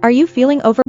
Are you feeling over?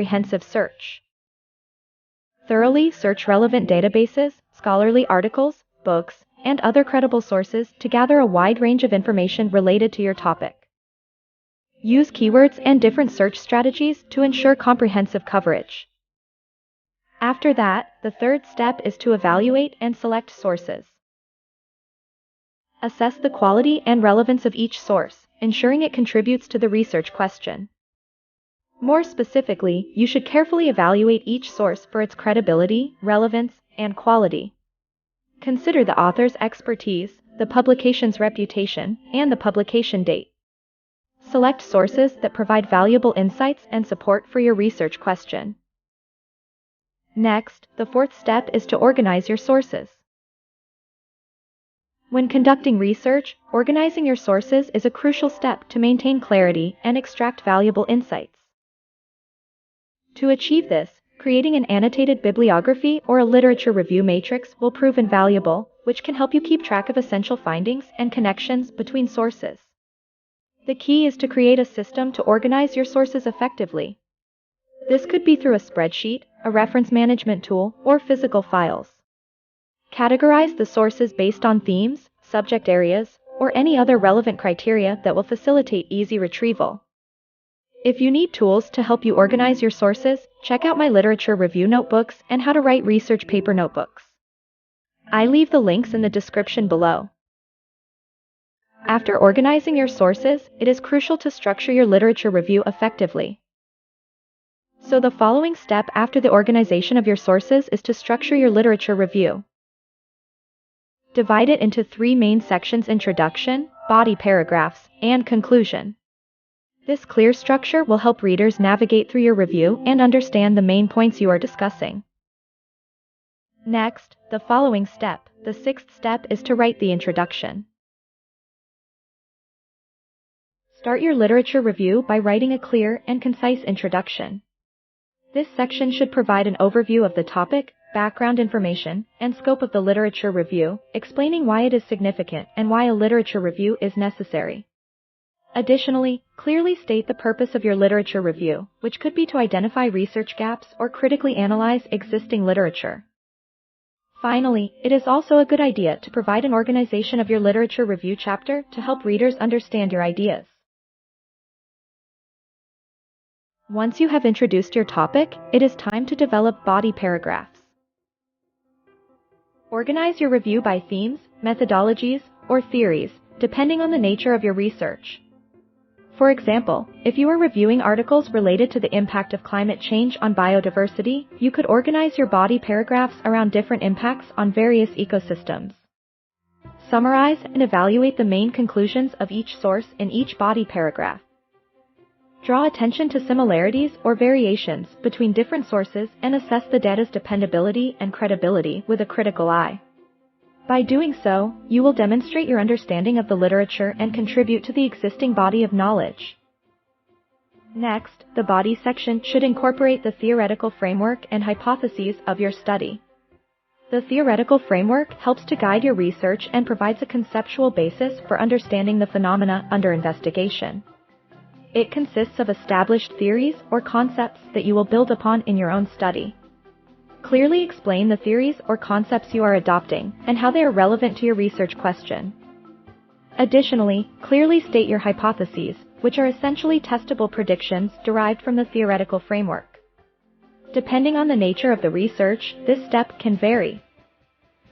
Comprehensive search. Thoroughly search relevant databases, scholarly articles, books, and other credible sources to gather a wide range of information related to your topic. Use keywords and different search strategies to ensure comprehensive coverage. After that, the third step is to evaluate and select sources. Assess the quality and relevance of each source, ensuring it contributes to the research question. More specifically, you should carefully evaluate each source for its credibility, relevance, and quality. Consider the author's expertise, the publication's reputation, and the publication date. Select sources that provide valuable insights and support for your research question. Next, the fourth step is to organize your sources. When conducting research, organizing your sources is a crucial step to maintain clarity and extract valuable insights. To achieve this, creating an annotated bibliography or a literature review matrix will prove invaluable, which can help you keep track of essential findings and connections between sources. The key is to create a system to organize your sources effectively. This could be through a spreadsheet, a reference management tool, or physical files. Categorize the sources based on themes, subject areas, or any other relevant criteria that will facilitate easy retrieval. If you need tools to help you organize your sources, check out my literature review notebooks and how to write research paper notebooks. I leave the links in the description below. After organizing your sources, it is crucial to structure your literature review effectively. So the following step after the organization of your sources is to structure your literature review. Divide it into 3 main sections: introduction, body paragraphs, and conclusion. This clear structure will help readers navigate through your review and understand the main points you are discussing. Next, the following step, the 6th step, is to write the introduction. Start your literature review by writing a clear and concise introduction. This section should provide an overview of the topic, background information, and scope of the literature review, explaining why it is significant and why a literature review is necessary. Additionally, clearly state the purpose of your literature review, which could be to identify research gaps or critically analyze existing literature. Finally, it is also a good idea to provide an organization of your literature review chapter to help readers understand your ideas. Once you have introduced your topic, it is time to develop body paragraphs. Organize your review by themes, methodologies, or theories, depending on the nature of your research. For example, if you are reviewing articles related to the impact of climate change on biodiversity, you could organize your body paragraphs around different impacts on various ecosystems. Summarize and evaluate the main conclusions of each source in each body paragraph. Draw attention to similarities or variations between different sources and assess the data's dependability and credibility with a critical eye. By doing so, you will demonstrate your understanding of the literature and contribute to the existing body of knowledge. Next, the body section should incorporate the theoretical framework and hypotheses of your study. The theoretical framework helps to guide your research and provides a conceptual basis for understanding the phenomena under investigation. It consists of established theories or concepts that you will build upon in your own study. Clearly explain the theories or concepts you are adopting and how they are relevant to your research question. Additionally, clearly state your hypotheses, which are essentially testable predictions derived from the theoretical framework. Depending on the nature of the research, this step can vary.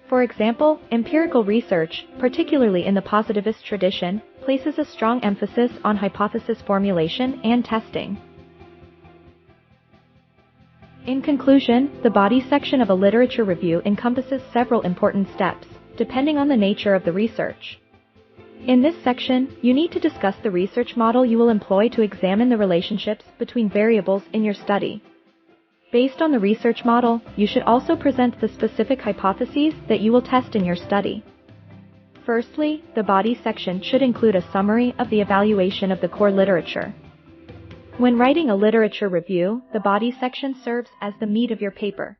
For example, empirical research, particularly in the positivist tradition, places a strong emphasis on hypothesis formulation and testing. In conclusion, the body section of a literature review encompasses several important steps, depending on the nature of the research. In this section, you need to discuss the research model you will employ to examine the relationships between variables in your study. Based on the research model, you should also present the specific hypotheses that you will test in your study. Firstly, the body section should include a summary of the evaluation of the core literature. When writing a literature review, the body section serves as the meat of your paper.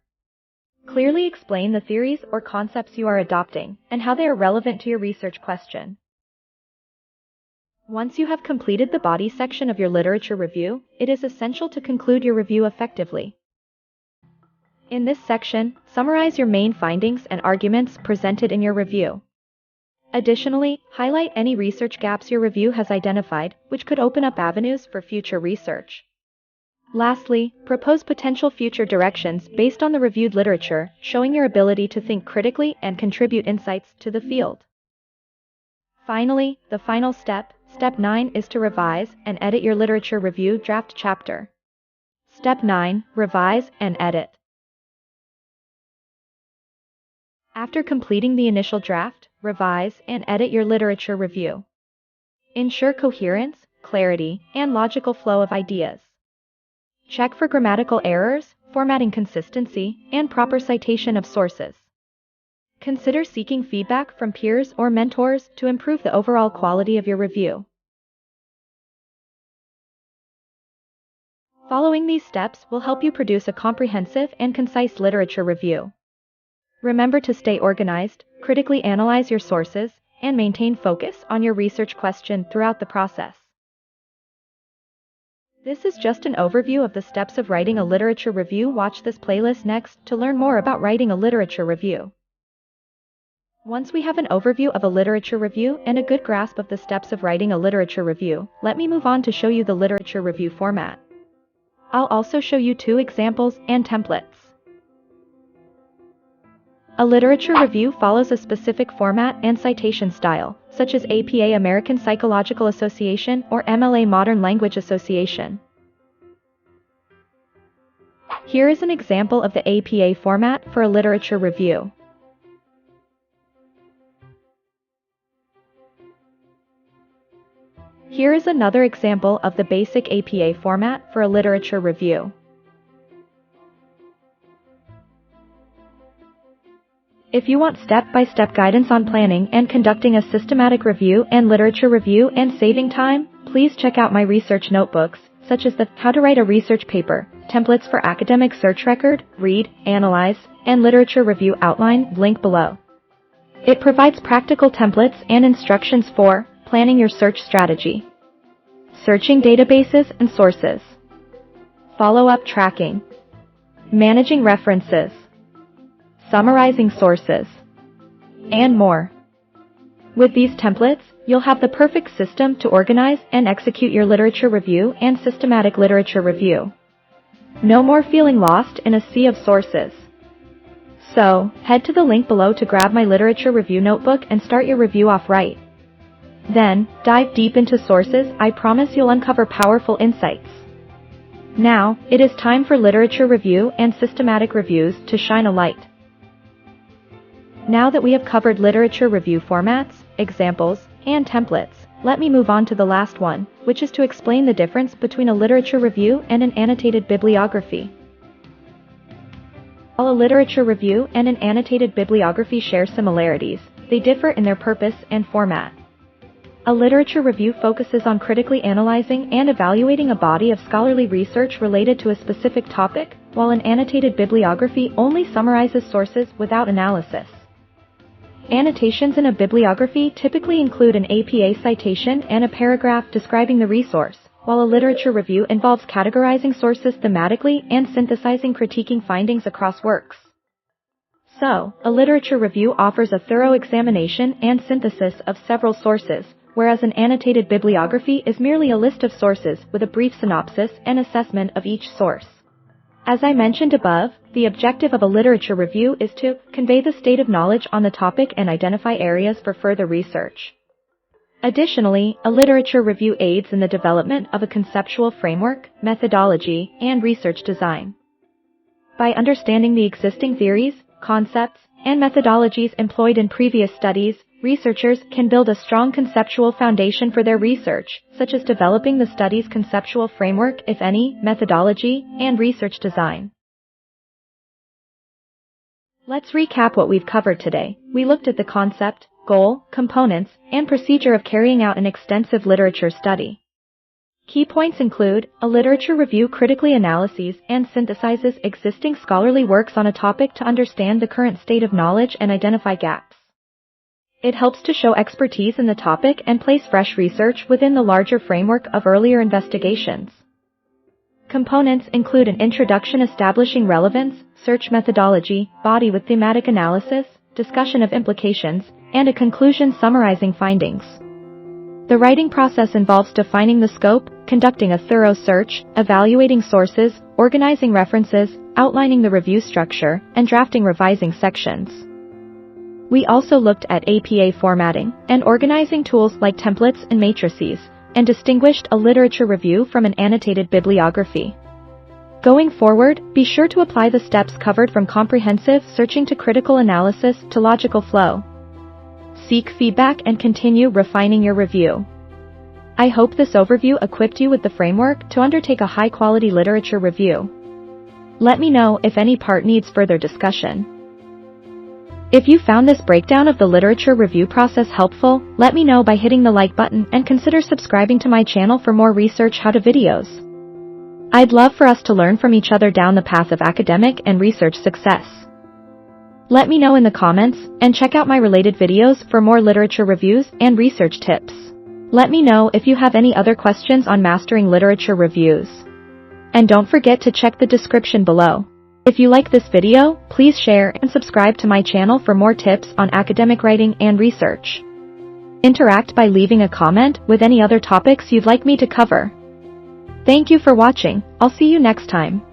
Clearly explain the theories or concepts you are adopting and how they are relevant to your research question. Once you have completed the body section of your literature review, it is essential to conclude your review effectively. In this section, summarize your main findings and arguments presented in your review. Additionally, highlight any research gaps your review has identified, which could open up avenues for future research. Lastly, propose potential future directions based on the reviewed literature, showing your ability to think critically and contribute insights to the field. Finally, the final step, Step 9, is to revise and edit your literature review draft chapter. Step 9. Revise and edit. After completing the initial draft, revise and edit your literature review. Ensure coherence, clarity, and logical flow of ideas. Check for grammatical errors, formatting consistency, and proper citation of sources. Consider seeking feedback from peers or mentors to improve the overall quality of your review. Following these steps will help you produce a comprehensive and concise literature review. Remember to stay organized, critically analyze your sources, and maintain focus on your research question throughout the process. This is just an overview of the steps of writing a literature review. Watch this playlist next to learn more about writing a literature review. Once we have an overview of a literature review and a good grasp of the steps of writing a literature review, let me move on to show you the literature review format. I'll also show you 2 examples and templates. A literature review follows a specific format and citation style, such as APA American Psychological Association or MLA Modern Language Association. Here is an example of the APA format for a literature review. Here is another example of the basic APA format for a literature review. If you want step-by-step guidance on planning and conducting a systematic review and literature review and saving time, please check out my research notebooks, such as the How to Write a Research Paper, Templates for Academic Search Record, Read, Analyze, and Literature Review Outline, link below. It provides practical templates and instructions for planning your search strategy, searching databases and sources, follow-up tracking, managing references, summarizing sources, and more. With these templates, you'll have the perfect system to organize and execute your literature review and systematic literature review. No more feeling lost in a sea of sources. So, head to the link below to grab my literature review notebook and start your review off right. Then, dive deep into sources. I promise you'll uncover powerful insights. Now, it is time for literature review and systematic reviews to shine a light. Now that we have covered literature review formats, examples, and templates, let me move on to the last one, which is to explain the difference between a literature review and an annotated bibliography. While a literature review and an annotated bibliography share similarities, they differ in their purpose and format. A literature review focuses on critically analyzing and evaluating a body of scholarly research related to a specific topic, while an annotated bibliography only summarizes sources without analysis. Annotations in a bibliography typically include an APA citation and a paragraph describing the resource, while a literature review involves categorizing sources thematically and synthesizing critiquing findings across works. So, a literature review offers a thorough examination and synthesis of several sources, whereas an annotated bibliography is merely a list of sources with a brief synopsis and assessment of each source. As I mentioned above, the objective of a literature review is to convey the state of knowledge on the topic and identify areas for further research. Additionally, a literature review aids in the development of a conceptual framework, methodology, and research design. By understanding the existing theories, concepts, and methodologies employed in previous studies, researchers can build a strong conceptual foundation for their research, such as developing the study's conceptual framework, if any, methodology, and research design. Let's recap what we've covered today. We looked at the concept, goal, components, and procedure of carrying out an extensive literature study. Key points include, a literature review critically analyses and synthesizes existing scholarly works on a topic to understand the current state of knowledge and identify gaps. It helps to show expertise in the topic and place fresh research within the larger framework of earlier investigations. Components include an introduction establishing relevance, search methodology, body with thematic analysis, discussion of implications, and a conclusion summarizing findings. The writing process involves defining the scope, conducting a thorough search, evaluating sources, organizing references, outlining the review structure, and drafting revising sections. We also looked at APA formatting and organizing tools like templates and matrices, and distinguished a literature review from an annotated bibliography. Going forward, be sure to apply the steps covered from comprehensive searching to critical analysis to logical flow. Seek feedback and continue refining your review. I hope this overview equipped you with the framework to undertake a high-quality literature review. Let me know if any part needs further discussion. If you found this breakdown of the literature review process helpful, let me know by hitting the like button and consider subscribing to my channel for more research how-to videos. I'd love for us to learn from each other down the path of academic and research success. Let me know in the comments, and check out my related videos for more literature reviews and research tips. Let me know if you have any other questions on mastering literature reviews. And don't forget to check the description below. If you like this video, please share and subscribe to my channel for more tips on academic writing and research. Interact by leaving a comment with any other topics you'd like me to cover. Thank you for watching. I'll see you next time.